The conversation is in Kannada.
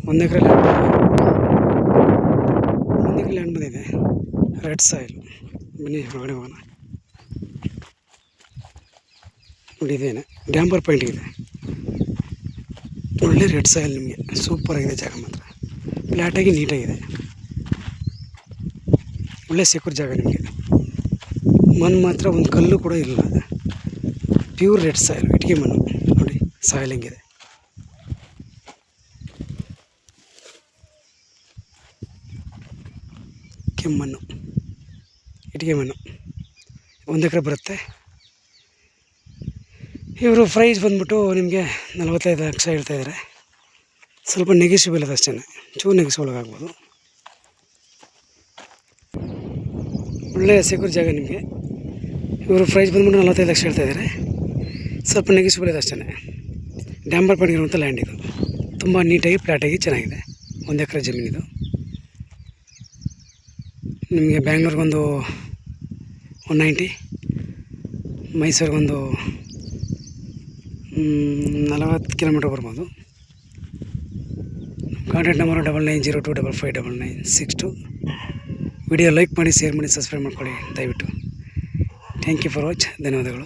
ಒಂದು ಎಕರೆ ಲ್ಯಾಂಡ್ ಬಂದಿದೆ. Red soil. ಬನ್ನಿ ಹೊರಗಡೆ ಹೋಗೋಣ. ನೋಡಿ ಇದೇನೆ ಡ್ಯಾಂಬರ್ ಪಾಯಿಂಟ್ ಇದೆ. ಒಳ್ಳೆ ರೆಡ್ ಸಾಯಿಲ್, ನಿಮಗೆ ಸೂಪರಾಗಿದೆ ಜಾಗ. ಮಾತ್ರ ಫ್ಲ್ಯಾಟಾಗಿ ನೀಟಾಗಿದೆ. ಒಳ್ಳೆ ಸೆಕ್ಯೂರ್ ಜಾಗ. ನಿಮಗೆ ಮಣ್ಣು ಮಾತ್ರ ಒಂದು ಕಲ್ಲು ಕೂಡ ಇಲ್ಲ. ಪ್ಯೂರ್ ರೆಡ್ ಸಾಯಿಲ್, ಇಟ್ಟಿಗೆ ಮಣ್ಣು. ನೋಡಿ ಸಾಯಿಲ್ ಹೆಂಗಿದೆ. ಕೆಮ್ಮಣ್ಣು, ಇಟ್ಟಿಗೆ ಮಣ್ಣು. 1 ಎಕರೆ ಬರುತ್ತೆ. ಇವರು ಪ್ರೈಸ್ ಬಂದ್ಬಿಟ್ಟು ನಿಮಗೆ 45 ಲಕ್ಷ ಹೇಳ್ತಾಯಿದ್ದಾರೆ. ಸ್ವಲ್ಪ ನೆಗೆಸಿಬಲ್ ಅದು ಅಷ್ಟೇ, ಚೂರು ನೆಗೆಸಿಬಲ್ ಆಗ್ಬೋದು. ಒಳ್ಳೆಯ ಸೆಕ್ಯೂರ್ ಜಾಗ. ನಿಮಗೆ ಇವರು ಪ್ರೈಸ್ ಬಂದ್ಬಿಟ್ಟು 45 ಲಕ್ಷ ಹೇಳ್ತಾಯಿದ್ದಾರೆ. ಸ್ವಲ್ಪ ನೆಗೆಸಿಬಲ್ ಇದೆ ಅಷ್ಟೇ. ಡ್ಯಾಂಬರ್ ಪಾಯಿಂಟ್ ಇರುವಂಥ ಲ್ಯಾಂಡ್ ಇದು. ತುಂಬ ನೀಟಾಗಿ ಫ್ಲ್ಯಾಟಾಗಿ ಚೆನ್ನಾಗಿದೆ. 1 ಎಕರೆ ಜಮೀನಿದು. ನಿಮಗೆ ಬ್ಯಾಂಗ್ಳೂರಿಗೊಂದು 190, ಮೈಸೂರಿಗೊಂದು 40 ಕಿಲೋಮೀಟ್ರ್ ಬರ್ಬೋದು. Contact number 9902559962. ವಿಡಿಯೋ ಲೈಕ್ ಮಾಡಿ, ಶೇರ್ ಮಾಡಿ, ಸಬ್ಸ್ಕ್ರೈಬ್ ಮಾಡ್ಕೊಳ್ಳಿ ದಯವಿಟ್ಟು. Thank you for watch. ಧನ್ಯವಾದಗಳು.